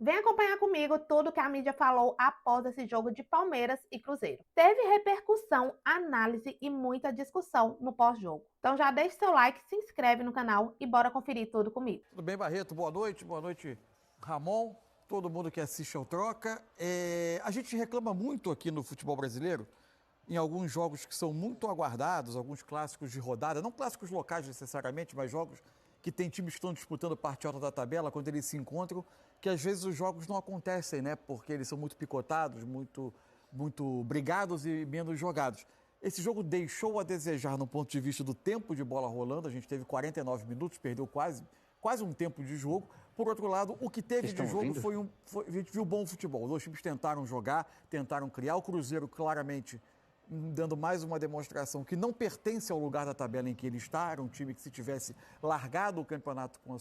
Vem acompanhar comigo tudo que a mídia falou após esse jogo de Palmeiras e Cruzeiro. Teve repercussão, análise e muita discussão no pós-jogo. Então já deixa seu like, se inscreve no canal e bora conferir tudo comigo. Tudo bem, Barreto? Boa noite, Ramon, todo mundo que assiste ao Troca. A gente reclama muito aqui no futebol brasileiro, em alguns jogos que são muito aguardados, alguns clássicos de rodada, não clássicos locais necessariamente, mas jogos que tem times que estão disputando parte alta da tabela, quando eles se encontram, que às vezes os jogos não acontecem, né? Porque eles são muito picotados, muito brigados e menos jogados. Esse jogo deixou a desejar no ponto de vista do tempo de bola rolando, a gente teve 49 minutos, perdeu quase um tempo de jogo. Por outro lado, o que teve de jogo a gente viu bom futebol. Os dois times tentaram jogar, tentaram criar. O Cruzeiro claramente dando mais uma demonstração que não pertence ao lugar da tabela em que ele está. Era um time que, se tivesse largado o campeonato com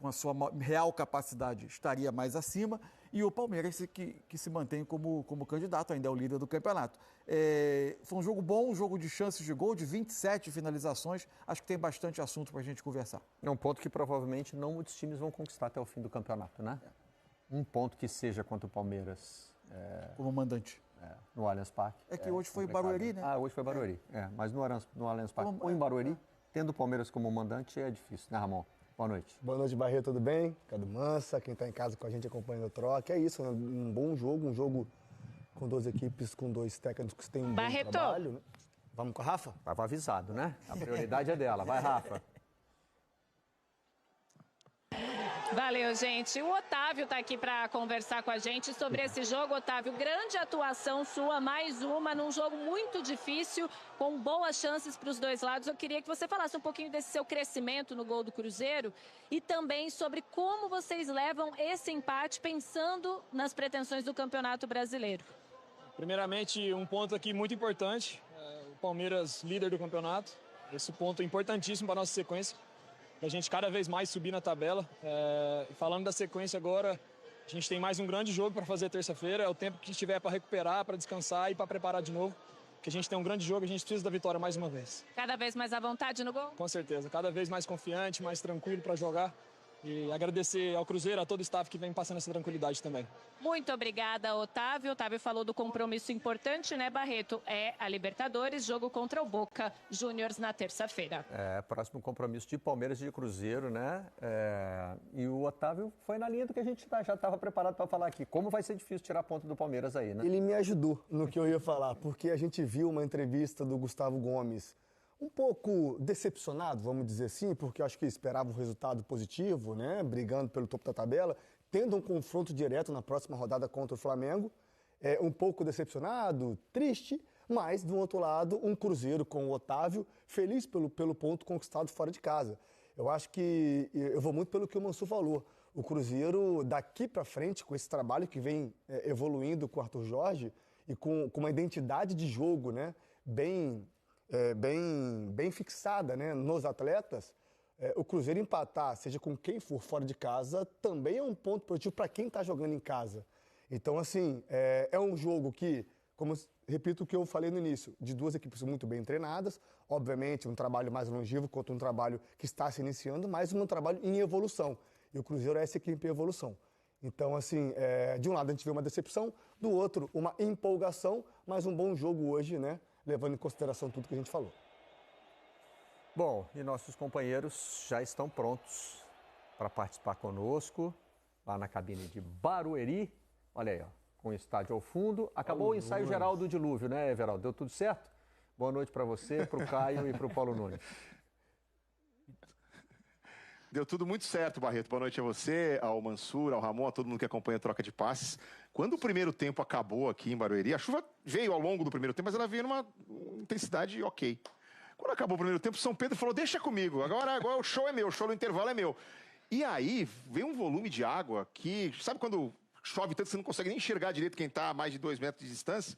a sua real capacidade, estaria mais acima. E o Palmeiras, que se mantém como candidato, ainda é o líder do campeonato. Foi um jogo bom, um jogo de chances de gol, de 27 finalizações. Acho que tem bastante assunto para a gente conversar. É um ponto que provavelmente não muitos times vão conquistar até o fim do campeonato, né? Um ponto que seja contra o Palmeiras. Como mandante. No Allianz Parque. Que hoje foi Barueri, né? Hoje foi Barueri. Mas no Allianz Parque ou em Barueri, tendo o Palmeiras como mandante, é difícil, né, Ramon? Boa noite. Boa noite, Barreto, tudo bem? Cadu Mansa, quem está em casa com a gente acompanhando o Troca. É isso, né? Um bom jogo, um jogo com duas equipes, com dois técnicos que têm um bom trabalho. Né? Vamos com a Rafa? Estava avisado, né? A prioridade é dela. Vai, Rafa. Valeu, gente. O Otávio está aqui para conversar com a gente sobre esse jogo. Otávio, grande atuação sua, mais uma, num jogo muito difícil, com boas chances para os dois lados. Eu queria que você falasse um pouquinho desse seu crescimento no gol do Cruzeiro e também sobre como vocês levam esse empate pensando nas pretensões do Campeonato Brasileiro. Primeiramente, um ponto aqui muito importante, o Palmeiras líder do campeonato. Esse ponto é importantíssimo para a nossa sequência, para a gente cada vez mais subir na tabela. Falando da sequência agora, a gente tem mais um grande jogo para fazer terça-feira. É o tempo que tiver para recuperar, para descansar e para preparar de novo. Porque a gente tem um grande jogo, a gente precisa da vitória mais uma vez. Cada vez mais à vontade no gol? Com certeza, cada vez mais confiante, mais tranquilo para jogar. E agradecer ao Cruzeiro, a todo o staff que vem passando essa tranquilidade também. Muito obrigada, Otávio. Otávio falou do compromisso importante, né, Barreto? É a Libertadores, jogo contra o Boca Juniors na terça-feira. Próximo compromisso de Palmeiras e de Cruzeiro, né? E o Otávio foi na linha do que a gente já estava preparado para falar aqui. Como vai ser difícil tirar ponto do Palmeiras aí, né? Ele me ajudou no que eu ia falar, porque a gente viu uma entrevista do Gustavo Gomes um pouco decepcionado, vamos dizer assim, porque eu acho que esperava um resultado positivo, né? Brigando pelo topo da tabela, tendo um confronto direto na próxima rodada contra o Flamengo. Um pouco decepcionado, triste, mas, do outro lado, um Cruzeiro com o Otávio, feliz pelo ponto conquistado fora de casa. Eu acho que, eu vou muito pelo que o Mansur falou, o Cruzeiro, daqui para frente, com esse trabalho que vem evoluindo com o Arthur Jorge e com uma identidade de jogo, né? Bem fixada, né, nos atletas, o Cruzeiro empatar, seja com quem for fora de casa, também é um ponto positivo para quem está jogando em casa. Então, assim, é um jogo que, repito o que eu falei no início, de duas equipes muito bem treinadas, obviamente um trabalho mais longevo contra um trabalho que está se iniciando, mas um trabalho em evolução. E o Cruzeiro é essa equipe em evolução. Então, assim, de um lado a gente vê uma decepção, do outro uma empolgação, mas um bom jogo hoje, né? Levando em consideração tudo que a gente falou. Bom, e nossos companheiros já estão prontos para participar conosco, lá na cabine de Barueri. Olha aí, ó, com o estádio ao fundo. Acabou o ensaio geral do dilúvio, né, Everaldo? Deu tudo certo? Boa noite para você, para o Caio e para o Paulo Nunes. Deu tudo muito certo, Barreto. Boa noite a você, ao Mansur, ao Ramon, a todo mundo que acompanha a Troca de Passes. Quando o primeiro tempo acabou aqui em Barueri, a chuva veio ao longo do primeiro tempo, mas ela veio numa intensidade ok. Quando acabou o primeiro tempo, São Pedro falou, deixa comigo, agora o show é meu, o show no intervalo é meu. E aí veio um volume de água que, sabe quando chove tanto que você não consegue nem enxergar direito quem está a mais de 2 metros de distância?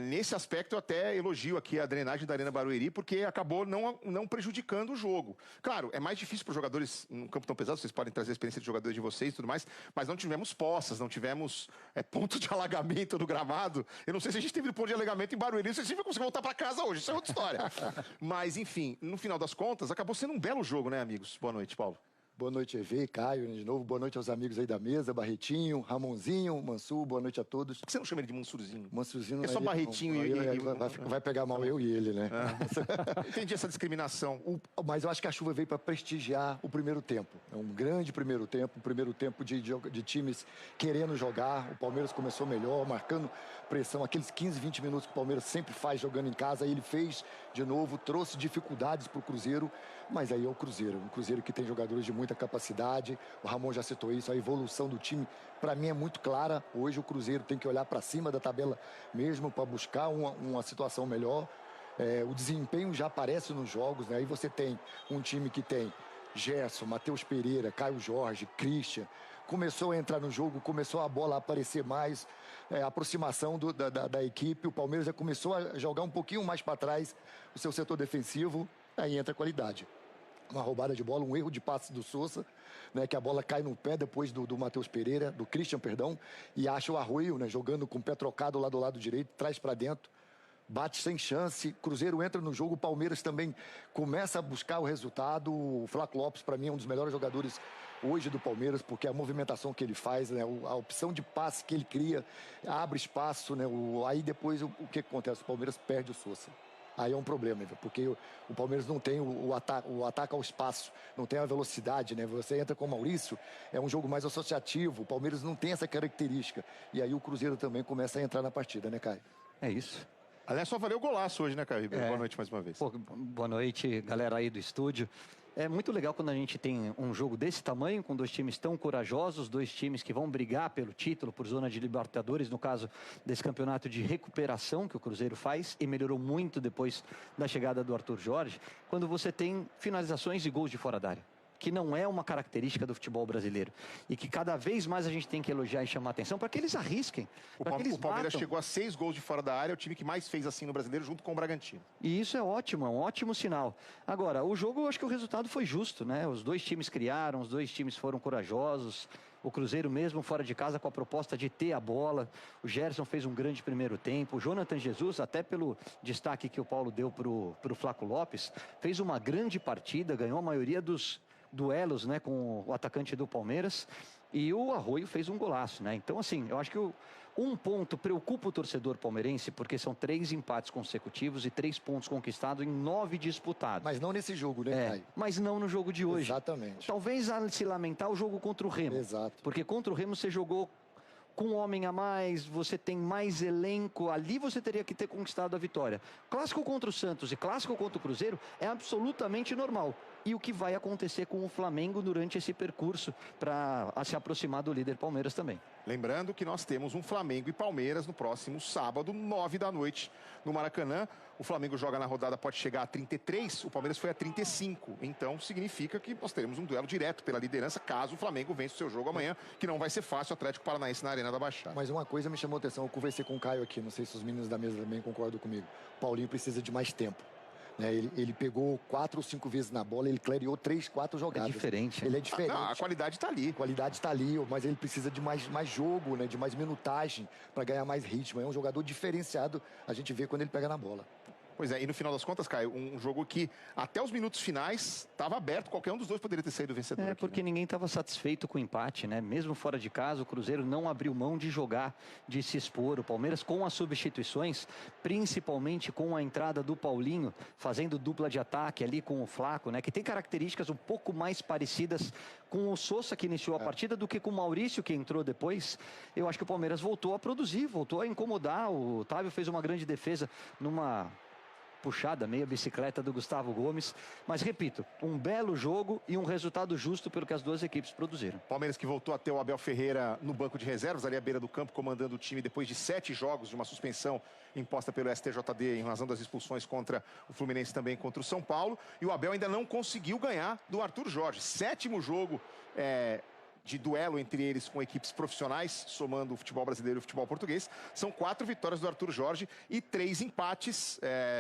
Nesse aspecto, eu até elogio aqui a drenagem da Arena Barueri, porque acabou não prejudicando o jogo. Claro, é mais difícil para os jogadores num campo tão pesado, vocês podem trazer a experiência de jogadores de vocês e tudo mais, mas não tivemos poças, não tivemos ponto de alagamento do gramado. Eu não sei se a gente teve ponto de alagamento em Barueri, não sei se a gente vai conseguir voltar para casa hoje, isso é outra história. Mas, enfim, no final das contas, acabou sendo um belo jogo, né, amigos? Boa noite, Paulo. Boa noite, EV, Caio, de novo. Boa noite aos amigos aí da mesa, Barretinho, Ramonzinho, Mansur, boa noite a todos. Por que você não chama ele de Mansurzinho? Mansurzinho É só Barretinho vai pegar mal eu e ele, né? Entendi essa discriminação. Mas eu acho que a chuva veio para prestigiar o primeiro tempo. É um grande primeiro tempo de times querendo jogar. O Palmeiras começou melhor, marcando pressão. Aqueles 15, 20 minutos que o Palmeiras sempre faz jogando em casa, aí ele fez de novo, trouxe dificuldades para o Cruzeiro, mas aí é o Cruzeiro. Um Cruzeiro que tem jogadores de muita capacidade. O Ramon já citou isso, a evolução do time, para mim, é muito clara. Hoje o Cruzeiro tem que olhar para cima da tabela mesmo para buscar uma situação melhor. O desempenho já aparece nos jogos, né? Aí você tem um time que tem Gerson, Matheus Pereira, Caio Jorge, Christian. Começou a entrar no jogo, começou a bola a aparecer mais, a aproximação da equipe. O Palmeiras já começou a jogar um pouquinho mais para trás o seu setor defensivo, aí entra a qualidade. Uma roubada de bola, um erro de passe do Sousa, né, que a bola cai no pé depois do Matheus Pereira, do Christian, perdão, e acha o Arroio, né, jogando com o pé trocado lá do lado direito, traz para dentro. Bate sem chance, Cruzeiro entra no jogo, o Palmeiras também começa a buscar o resultado. O Flaco Lopes, para mim, é um dos melhores jogadores hoje do Palmeiras, porque a movimentação que ele faz, né, a opção de passe que ele cria, abre espaço, né, aí depois o que acontece? O Palmeiras perde o Sousa. Aí é um problema, porque o Palmeiras não tem o ataque ao espaço, não tem a velocidade, né? Você entra com o Maurício, é um jogo mais associativo, o Palmeiras não tem essa característica. E aí o Cruzeiro também começa a entrar na partida, né, Caio? É isso. Aliás, só valeu o golaço hoje, né, Caio? Boa noite mais uma vez. Pô, boa noite, galera aí do estúdio. É muito legal quando a gente tem um jogo desse tamanho, com dois times tão corajosos, dois times que vão brigar pelo título, por zona de Libertadores, no caso desse campeonato de recuperação que o Cruzeiro faz, e melhorou muito depois da chegada do Arthur Jorge, quando você tem finalizações e gols de fora da área, que não é uma característica do futebol brasileiro. E que cada vez mais a gente tem que elogiar e chamar atenção para que eles arrisquem. O Palmeiras chegou a 6 gols de fora da área, é o time que mais fez assim no Brasileiro, junto com o Bragantino. E isso é ótimo, é um ótimo sinal. Agora, o jogo, eu acho que o resultado foi justo, né? Os dois times criaram, os dois times foram corajosos. O Cruzeiro mesmo fora de casa com a proposta de ter a bola. O Gerson fez um grande primeiro tempo. O Jonathan Jesus, até pelo destaque que o Paulo deu para o Flaco Lopes, fez uma grande partida, ganhou a maioria dos duelos, né, com o atacante do Palmeiras, e o Arroio fez um golaço, né? Então, assim, eu acho que um ponto preocupa o torcedor palmeirense, porque são 3 empates consecutivos e 3 pontos conquistados em 9 disputados. Mas não nesse jogo, né, Caio? Mas não no jogo de hoje. Exatamente. Talvez a se lamentar o jogo contra o Remo. Exato. Porque contra o Remo você jogou com um homem a mais, você tem mais elenco, ali você teria que ter conquistado a vitória. Clássico contra o Santos e clássico contra o Cruzeiro é absolutamente normal. E o que vai acontecer com o Flamengo durante esse percurso para se aproximar do líder Palmeiras também. Lembrando que nós temos um Flamengo e Palmeiras no próximo sábado, 9 da noite, no Maracanã. O Flamengo joga na rodada, pode chegar a 33, o Palmeiras foi a 35. Então significa que nós teremos um duelo direto pela liderança, caso o Flamengo vença o seu jogo amanhã, que não vai ser fácil, o Atlético Paranaense na Arena da Baixada. Mas uma coisa me chamou a atenção, eu conversei com o Caio aqui, não sei se os meninos da mesa também concordam comigo. O Paulinho precisa de mais tempo. Ele pegou 4 ou 5 vezes na bola, ele clareou 3, 4 jogadas. É diferente. Ele é diferente. A qualidade está ali. A qualidade está ali, mas ele precisa de mais jogo, né? De mais minutagem para ganhar mais ritmo. É um jogador diferenciado, a gente vê quando ele pega na bola. Pois é, e no final das contas, Caio, um jogo que até os minutos finais estava aberto, qualquer um dos dois poderia ter saído vencedor. Aqui, porque né? ninguém estava satisfeito com o empate, né? Mesmo fora de casa, o Cruzeiro não abriu mão de jogar, de se expor. O Palmeiras com as substituições, principalmente com a entrada do Paulinho, fazendo dupla de ataque ali com o Flaco, né? Que tem características um pouco mais parecidas com o Sousa, que iniciou a partida, do que com o Maurício, que entrou depois. Eu acho que o Palmeiras voltou a produzir, voltou a incomodar. O Otávio fez uma grande defesa numa puxada, meia bicicleta do Gustavo Gomes, mas repito, um belo jogo e um resultado justo pelo que as duas equipes produziram. Palmeiras que voltou a ter o Abel Ferreira no banco de reservas, ali à beira do campo, comandando o time depois de 7 jogos de uma suspensão imposta pelo STJD em razão das expulsões contra o Fluminense, também contra o São Paulo, e o Abel ainda não conseguiu ganhar do Arthur Jorge. 7º jogo de duelo entre eles com equipes profissionais, somando o futebol brasileiro e o futebol português. São 4 vitórias do Arthur Jorge e 3 empates.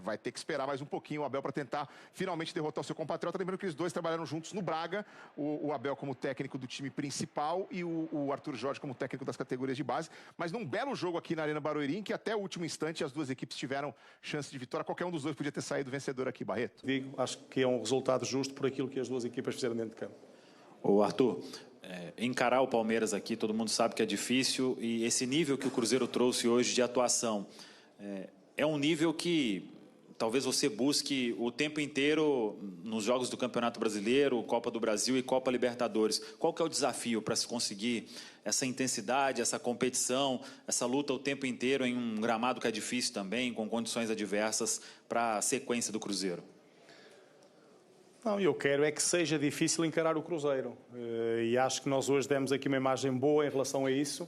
Vai ter que esperar mais um pouquinho o Abel para tentar finalmente derrotar o seu compatriota. Lembrando que eles dois trabalharam juntos no Braga, o Abel como técnico do time principal e o Arthur Jorge como técnico das categorias de base. Mas num belo jogo aqui na Arena Barueri, em que até o último instante as duas equipes tiveram chance de vitória. Qualquer um dos dois podia ter saído vencedor aqui, Barreto. Digo, acho que é um resultado justo por aquilo que as duas equipas fizeram dentro de campo. Ô Arthur, encarar o Palmeiras aqui, todo mundo sabe que é difícil, e esse nível que o Cruzeiro trouxe hoje de atuação é um nível que talvez você busque o tempo inteiro nos jogos do Campeonato Brasileiro, Copa do Brasil e Copa Libertadores. Qual que é o desafio para se conseguir essa intensidade, essa competição, essa luta o tempo inteiro em um gramado que é difícil também, com condições adversas, para a sequência do Cruzeiro? Não, eu quero é que seja difícil encarar o Cruzeiro. E acho que nós hoje demos aqui uma imagem boa em relação a isso,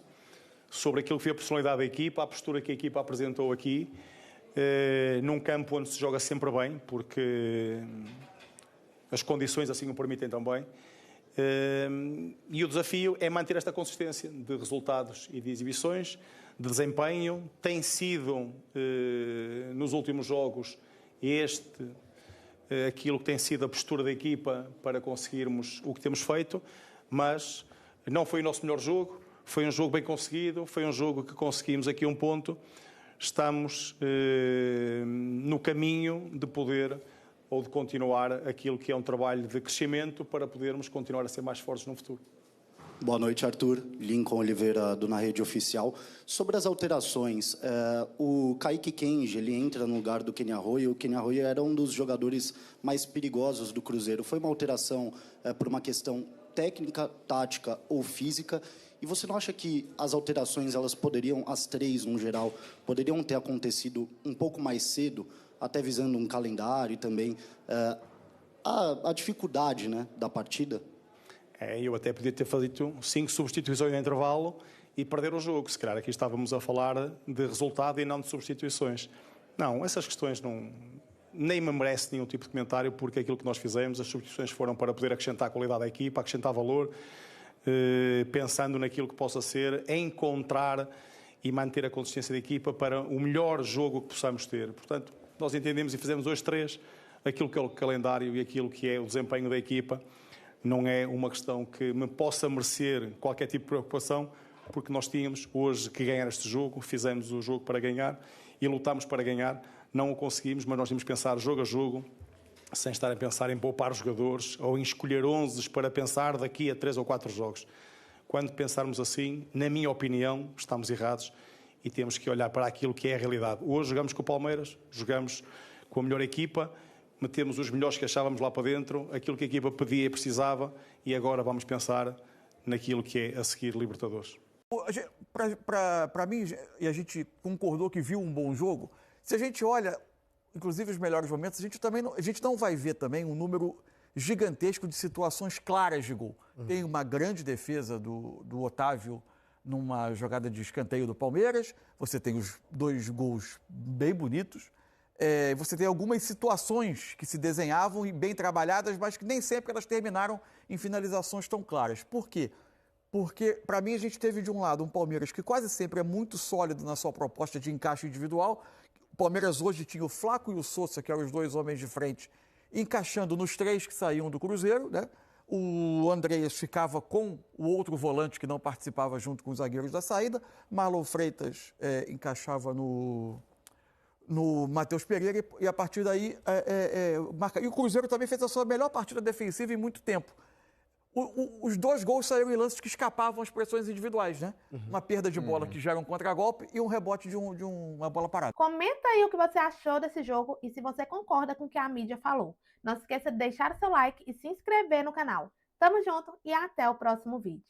sobre aquilo que foi a personalidade da equipa, a postura que a equipa apresentou aqui, num campo onde se joga sempre bem, porque as condições assim o permitem também. E o desafio é manter esta consistência de resultados e de exibições, de desempenho. Tem sido, nos últimos jogos, aquilo que tem sido a postura da equipa para conseguirmos o que temos feito, mas não foi o nosso melhor jogo, foi um jogo bem conseguido, foi um jogo que conseguimos aqui um ponto. Estamos no caminho de poder ou de continuar aquilo que é um trabalho de crescimento para podermos continuar a ser mais fortes no futuro. Boa noite, Arthur. Lincoln Oliveira, do Na Rede Oficial. Sobre as alterações, o Kaique Kenji, ele entra no lugar do Kenny Arroyo. O Kenny Arroyo era um dos jogadores mais perigosos do Cruzeiro. Foi uma alteração por uma questão técnica, tática ou física? E você não acha que as alterações, elas poderiam, as três no geral, poderiam ter acontecido um pouco mais cedo, até visando um calendário e também a dificuldade, né, da partida? Eu até podia ter feito 5 substituições no intervalo e perder o jogo. Se calhar aqui estávamos a falar de resultado e não de substituições. Não, essas questões nem me merece nenhum tipo de comentário, porque aquilo que nós fizemos, as substituições foram para poder acrescentar qualidade à equipa, acrescentar valor, pensando naquilo que possa ser, encontrar e manter a consistência da equipa para o melhor jogo que possamos ter. Portanto, nós entendemos e fizemos 2-3, aquilo que é o calendário e aquilo que é o desempenho da equipa. Não é uma questão que me possa merecer qualquer tipo de preocupação, porque nós tínhamos hoje que ganhar este jogo, fizemos o jogo para ganhar e lutámos para ganhar. Não o conseguimos, mas nós tínhamos que pensar jogo a jogo, sem estar a pensar em poupar os jogadores ou em escolher 11 para pensar daqui a 3 ou 4 jogos. Quando pensarmos assim, na minha opinião, estamos errados e temos que olhar para aquilo que é a realidade. Hoje jogamos com o Palmeiras, jogamos com a melhor equipa, metemos os melhores que achávamos lá para dentro, aquilo que a equipa pedia e precisava, e agora vamos pensar naquilo que é a seguir Libertadores. Para mim, e a gente concordou que viu um bom jogo, se a gente olha, inclusive os melhores momentos, a gente não vai ver também um número gigantesco de situações claras de gol. Tem uma grande defesa do Otávio numa jogada de escanteio do Palmeiras, você tem os 2 gols bem bonitos, você tem algumas situações que se desenhavam e bem trabalhadas, mas que nem sempre elas terminaram em finalizações tão claras. Por quê? Porque, para mim, a gente teve de um lado um Palmeiras que quase sempre é muito sólido na sua proposta de encaixe individual. O Palmeiras hoje tinha o Flaco e o Sousa, que eram os 2 homens de frente, encaixando nos 3 que saíam do Cruzeiro, né? O Andreas ficava com o outro volante que não participava junto com os zagueiros da saída. Marlon Freitas encaixava no Matheus Pereira e a partir daí marca. E o Cruzeiro também fez a sua melhor partida defensiva em muito tempo. Os 2 gols saíram em lances que escapavam às pressões individuais, né? Uma perda de bola que gera um contragolpe e um rebote de uma bola parada. Comenta aí o que você achou desse jogo e se você concorda com o que a mídia falou. Não se esqueça de deixar seu like e se inscrever no canal. Tamo junto e até o próximo vídeo.